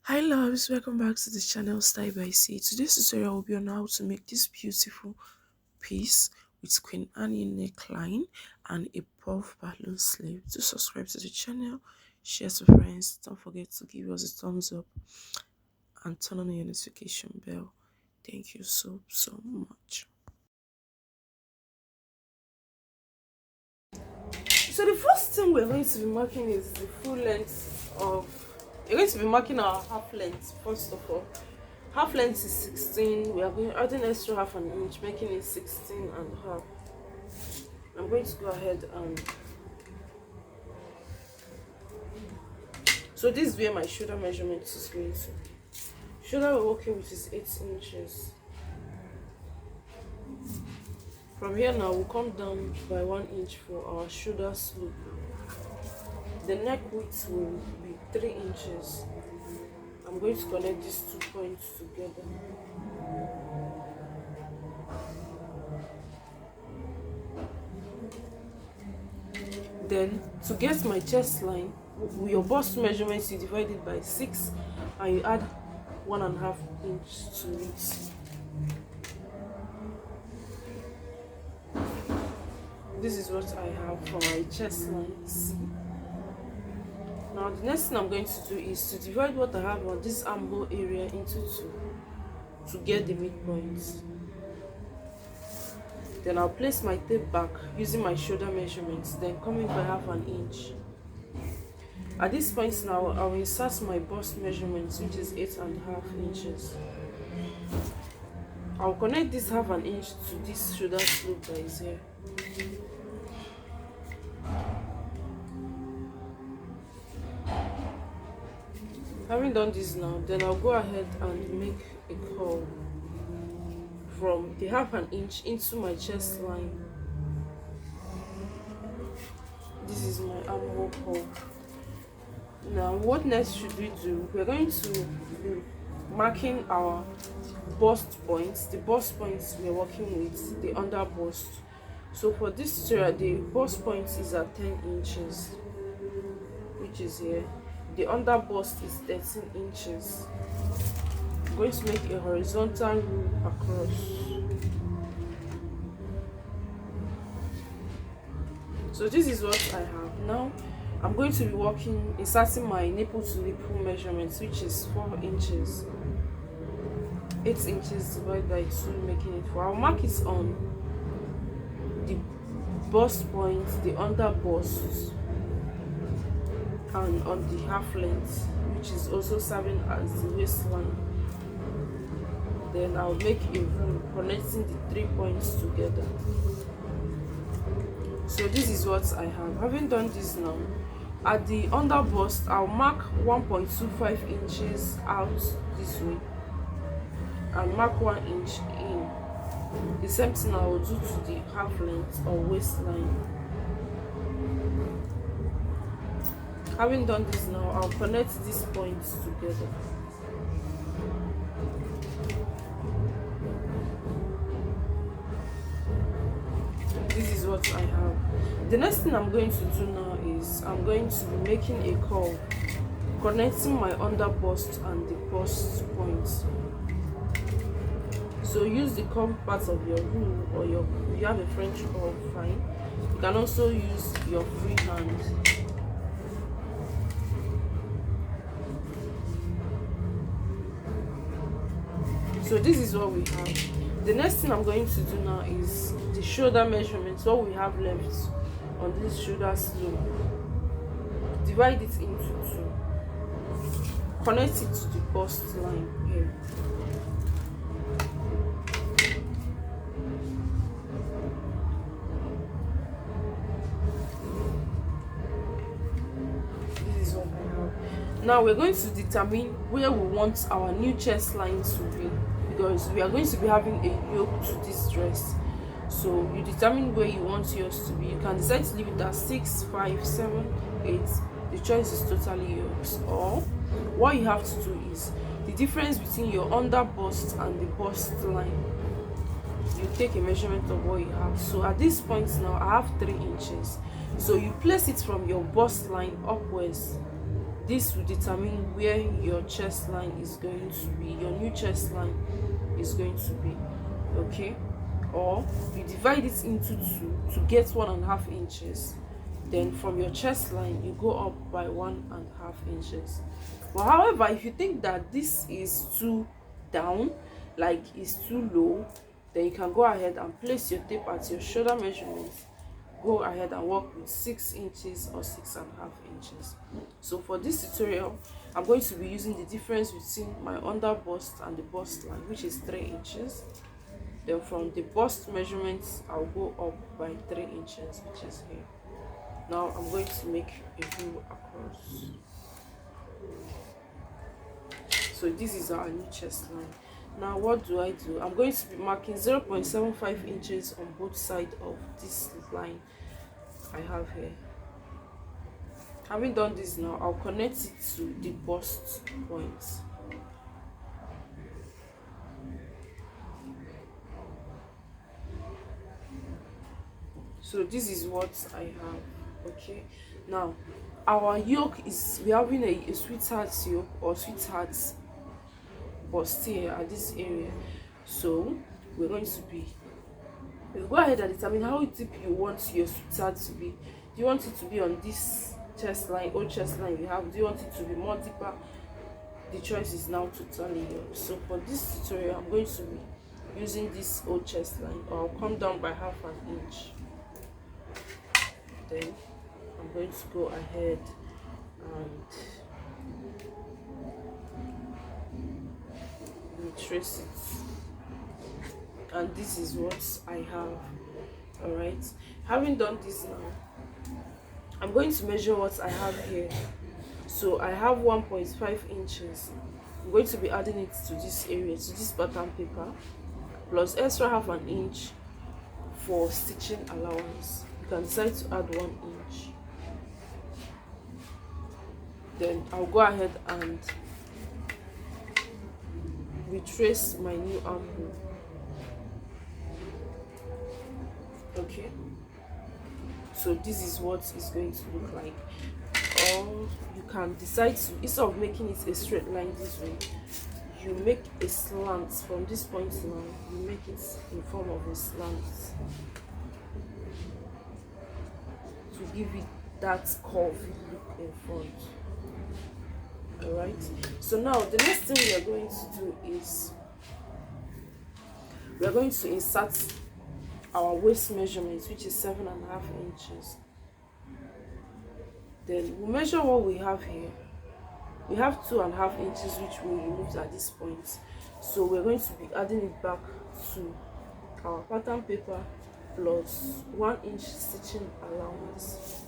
Hi loves, welcome back to the channel Style by C. Today's tutorial will be on how to make this beautiful piece with Queen Annie neckline and a puff balloon sleeve. To subscribe to the channel, share to friends, don't forget to give us a thumbs up and turn on your notification bell. Thank you so much. So the first thing we're going to be marking is the full length of, we're going to be marking our half length first of all. Half length is 16. We are going adding extra half an inch, making it 16 and a half. I'm going to go ahead and so this is where my shoulder measurement is going to. Shoulder we're working with is 8 inches. From here now we'll come down by 1 inch for our shoulder slope. The neck width will be 3 inches. I'm going to connect these 2 points together. Then to get my chest line, your bust measurements, you divide it by 6 and you add 1.5 inch to it. This is what I have for my chest line C. Now the next thing I'm going to do is to divide what I have on this armhole area into 2 to get the midpoint. Then I'll place my tape back using my shoulder measurements, then coming by 1/2 inch. At this point now, I will insert my bust measurements, which is 8.5 inches. I'll connect this 1/2 inch to this shoulder slope that is here. Having done this now, then I'll go ahead and make a curl from the 1/2 inch into my chest line. This is my armhole curl. Now what next should we do? We're going to be marking our bust points. The bust points we're working with, the under bust. So for this tutorial, the bust point is at 10 inches, which is here. The under bust is 13 inches. I'm going to make a horizontal rule across. So this is what I have. Now I'm going to be inserting my nipple to nipple measurements, which is 4 inches. 8 inches divided by 2, making it 4. I'll mark it on the bust point, the under bust, and on the half length, which is also serving as the waistline. Then I'll make a rule connecting the 3 points together. So this is what I have. Having done this now, at the under bust, I'll mark 1.25 inches out this way and mark 1 inch in. The same thing I will do to the half length or waistline. Having done this now, I'll connect these points together. This is what I have. The next thing I'm going to do now is I'm going to be making a curl connecting my under bust and the bust points. So use the curved part of your rule, or if you have a French curl, fine. You can also use your free hand. So this is what we have. The next thing I'm going to do now is the shoulder measurements, what we have left on this shoulder slope. Divide it into 2. Connect it to the bust line here. This is what I have. Now we're going to determine where we want our new chest line to be, because we are going to be having a yoke to this dress. So you determine where you want yours to be. You can decide to leave it at 6, 5, 7, 8. The choice is totally yours. Or what you have to do is the difference between your under bust and the bust line. You take a measurement of what you have. So at this point now, I have 3 inches. So you place it from your bust line upwards This will determine where your chest line is going to be, your new chest line is going to be. Okay, or you divide it into two to get 1.5 inches. Then from your chest line you go up by 1.5 inches. But however, if you think that this is too down, like it's too low, then you can go ahead and place your tape at your shoulder measurement. Go ahead and work with 6 inches or 6.5 inches. So for this tutorial, I'm going to be using the difference between my under bust and the bust line, which is 3 inches. Then from the bust measurements, I'll go up by 3 inches, which is here. Now I'm going to make a V across. So this is our new chest line. Now what do? I'm going to be marking 0.75 inches on both sides of this line I have here. Having done this, now I'll connect it to the bust point. So this is what I have. Okay, now our yoke is, we're having a sweetheart yoke or sweetheart bustier at this area. So we're going to be, we'll go ahead and determine how deep you want your sweetheart to be. Do you want it to be on this chest line, old chest line you have? Do you want it to be more deeper? The choice is now totally yours. So for this tutorial, I'm going to be using this old chest line, or I'll come down by 1/2 inch. Then I'm going to go ahead and retrace it, and this is what I have. All right, having done this, now I'm going to measure what I have here. So I have 1.5 inches. I'm going to be adding it to this area, to this pattern paper, plus extra 1/2 inch for stitching allowance. You can decide to add 1 inch. Then I'll go ahead and retrace my new armhole. Okay, so this is what it's going to look like. Or you can decide to, instead of making it a straight line this way, you make a slant from this point now. You make it in form of a slant to give it that curvy look in front. All right, so now the next thing we are going to do is we are going to insert our waist measurements, which is 7.5 inches. Then we'll measure what we have here. We have 2.5 inches, which we removed at this point. So we're going to be adding it back to our pattern paper plus 1 inch stitching allowance.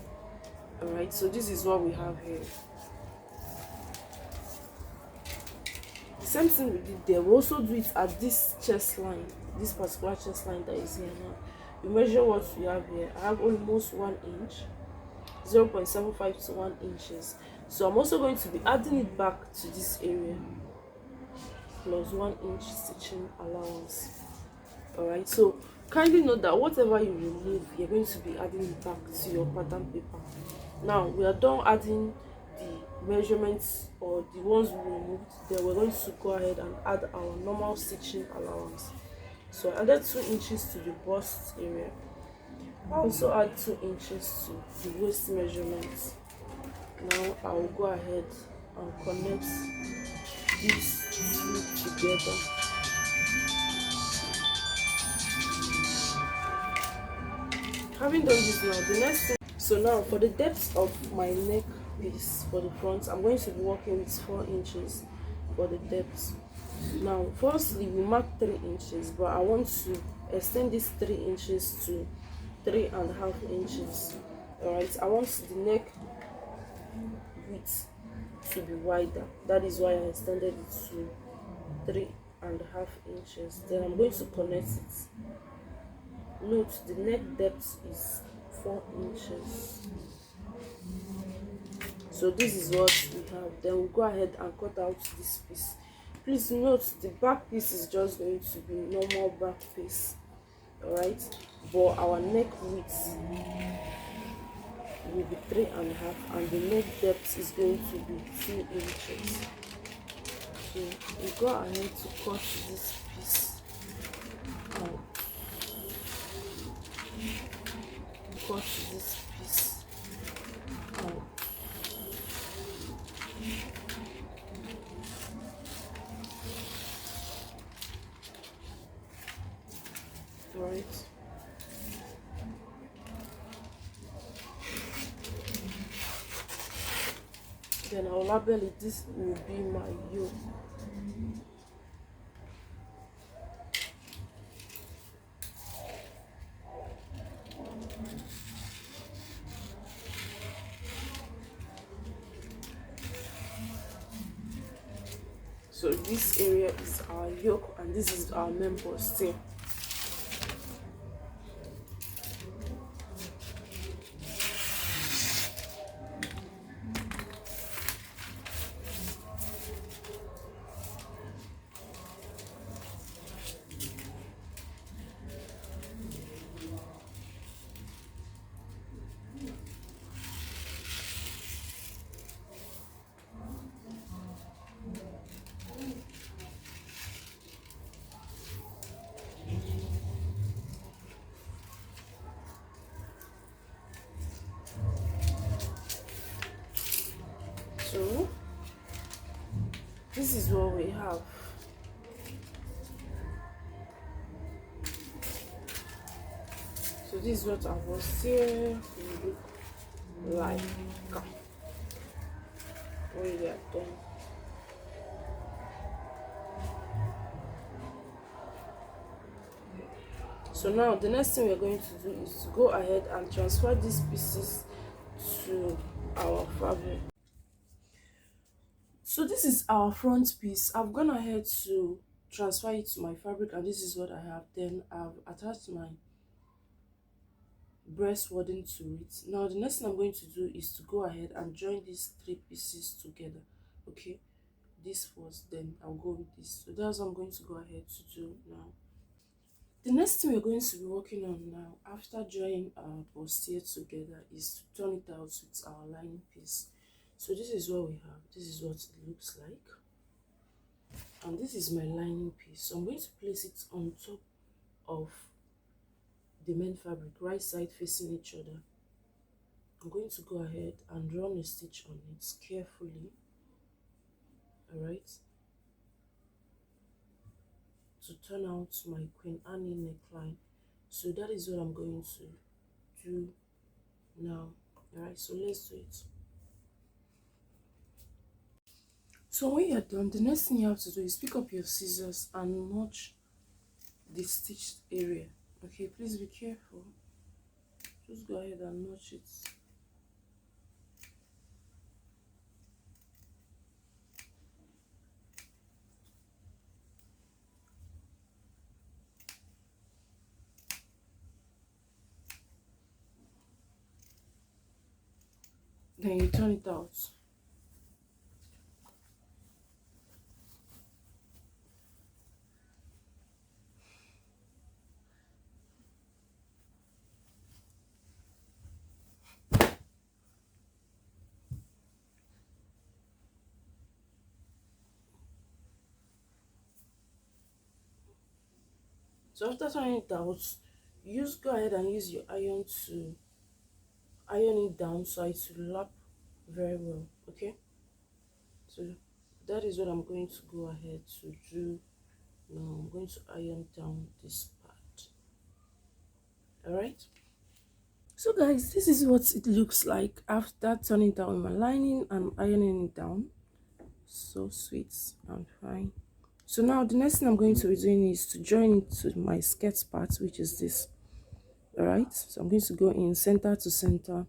All right, so this is what we have here. The same thing we did there, we also do it at this chest line, this particular chest line that is here now. You measure what we have here. I have almost 1 inch, 0.75 to 1 inches. So I'm also going to be adding it back to this area plus 1 inch stitching allowance. All right, so kindly note that whatever you remove, you're going to be adding it back to your pattern paper. Now we are done adding the measurements or the ones we removed. Then we're going to go ahead and add our normal stitching allowance. So I added 2 inches to the bust area. I also add 2 inches to the waist measurements. Now I will go ahead and connect these two together. Having done this, now the next thing, so now for the depth of my neck piece for the front, I'm going to be working with 4 inches for the depth. Now firstly we mark 3 inches, but I want to extend this 3 inches to 3.5 inches. All right, I want the neck width to be wider. That is why I extended it to 3.5 inches. Then I'm going to connect it. Note the neck depth is 4 inches. So this is what we have. Then we'll go ahead and cut out this piece. Please note the back piece is just going to be normal back piece. All right, but our neck width will be 3.5, and the neck depth is going to be 2 inches. So you go ahead to cut this piece out. Cut this piece out. Right. Then I'll label it. This will be my yoke. So this area is our yoke, and this is our main bustier. So this is what we have. So this is what our bustier will look like when we are done. So now the next thing we're going to do is to go ahead and transfer these pieces to our fabric. So this is our front piece. I've gone ahead to transfer it to my fabric, and this is what I have. Then I've attached my breast wadding to it. Now the next thing I'm going to do is to go ahead and join these 3 pieces together. Okay, this first, then I'll go with this. So that's what I'm going to go ahead to do now. The next thing we're going to be working on now, after joining our bustier together, is to turn it out with our lining piece. So this is what we have. This is what it looks like, and this is my lining piece. So I'm going to place it on top of the main fabric, right side facing each other. I'm going to go ahead and run a stitch on it carefully, all right, to turn out my Queen Annie neckline. So that is what I'm going to do now. All right, so let's do it. So when you're done, the next thing you have to do is pick up your scissors and notch the stitched area. Okay, please be careful. Just go ahead and notch it. Then you turn it out. So after turning it out, you just go ahead and use your iron to iron it down so it will lap very well. Okay, so that is what I'm going to go ahead to do now. I'm going to iron down this part. All right, so guys, this is what it looks like after turning down my lining and ironing it down. So sweet and fine. So now the next thing I'm going to be doing is to join it to my skirt part, which is this. All right, so I'm going to go in center to center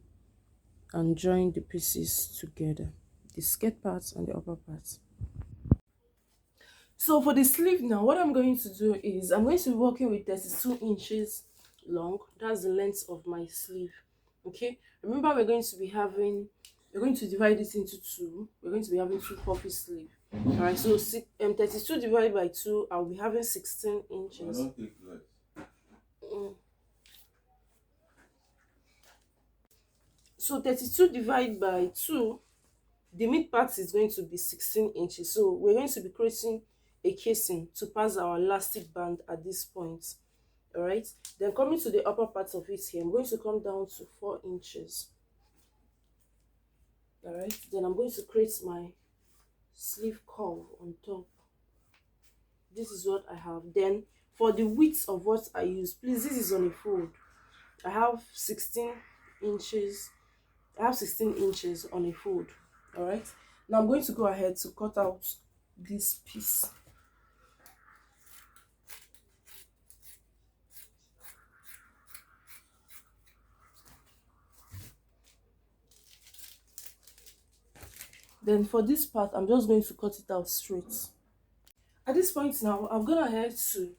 and join the pieces together, the skirt parts and the upper parts. So for the sleeve now, what I'm going to do is I'm going to be working with 32 inches long. That's the length of my sleeve. Okay, remember we're going to divide this into 2. We're going to be having 2 puffy sleeve. All right, so 32 divided by 2, I'll be having 16 inches. Mm. So 32 divided by 2, the mid part is going to be 16 inches. So we're going to be creating a casing to pass our elastic band at this point. All right. Then coming to the upper part of it here, I'm going to come down to 4 inches. All right. Then I'm going to create my sleeve curve on top. This is what I have. Then for the width of what I use, please, this is on a fold. I have 16 inches. I have 16 inches on a fold. All right. Now I'm going to go ahead to cut out this piece. Then for this part, I'm just going to cut it out straight. At this point now, I'm gonna head to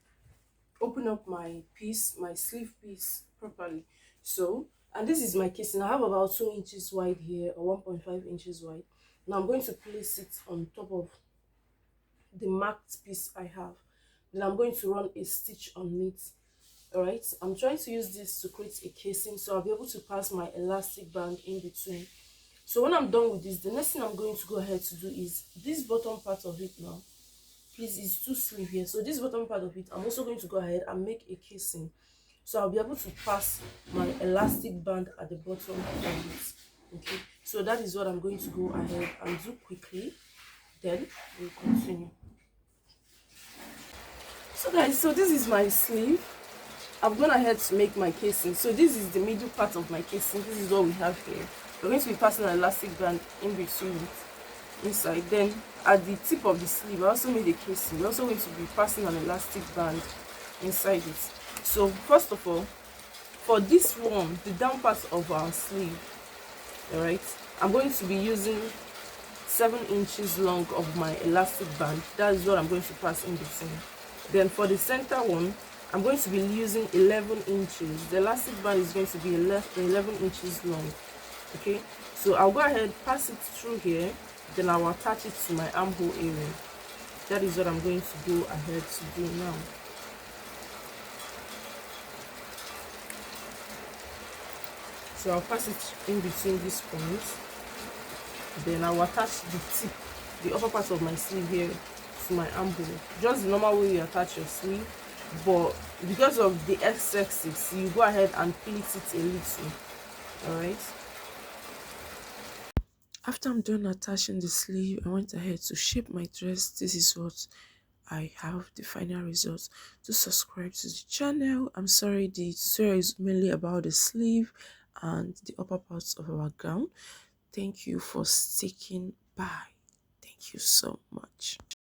open up my piece, my sleeve piece properly. So, and this is my casing. I have about 2 inches wide here, or 1.5 inches wide. Now I'm going to place it on top of the marked piece I have. Then I'm going to run a stitch on it. All right, I'm trying to use this to create a casing, so I'll be able to pass my elastic band in between. So when I'm done with this, the next thing I'm going to go ahead to do is this bottom part of it now. Please, it's too sleeve here. So this bottom part of it, I'm also going to go ahead and make a casing. So I'll be able to pass my elastic band at the bottom of it. Okay, so that is what I'm going to go ahead and do quickly. Then we'll continue. So guys, so this is my sleeve. I've gone ahead to make my casing. So this is the middle part of my casing. This is what we have here. We're going to be passing an elastic band in between it, inside. Then at the tip of the sleeve, I also made a casing. We're also going to be passing an elastic band inside it. So first of all, for this one, the down part of our sleeve, all right, I'm going to be using 7 inches long of my elastic band. That is what I'm going to pass in between. Then for the center one, I'm going to be using 11 inches. The elastic band is going to be 11 inches long. Okay, so I'll go ahead, pass it through here, then I'll attach it to my armhole area. That is what I'm going to go ahead to do now. So I'll pass it in between these points, then I'll attach the tip, the upper part of my sleeve here, to my armhole, just the normal way you attach your sleeve, but because of the x-axis, you go ahead and pleat it a little. All right. After I'm done attaching the sleeve, I went ahead to shape my dress. This is what I have, the final result. To subscribe to the channel. I'm sorry, the tutorial is mainly about the sleeve and the upper parts of our gown. Thank you for sticking by. Thank you so much.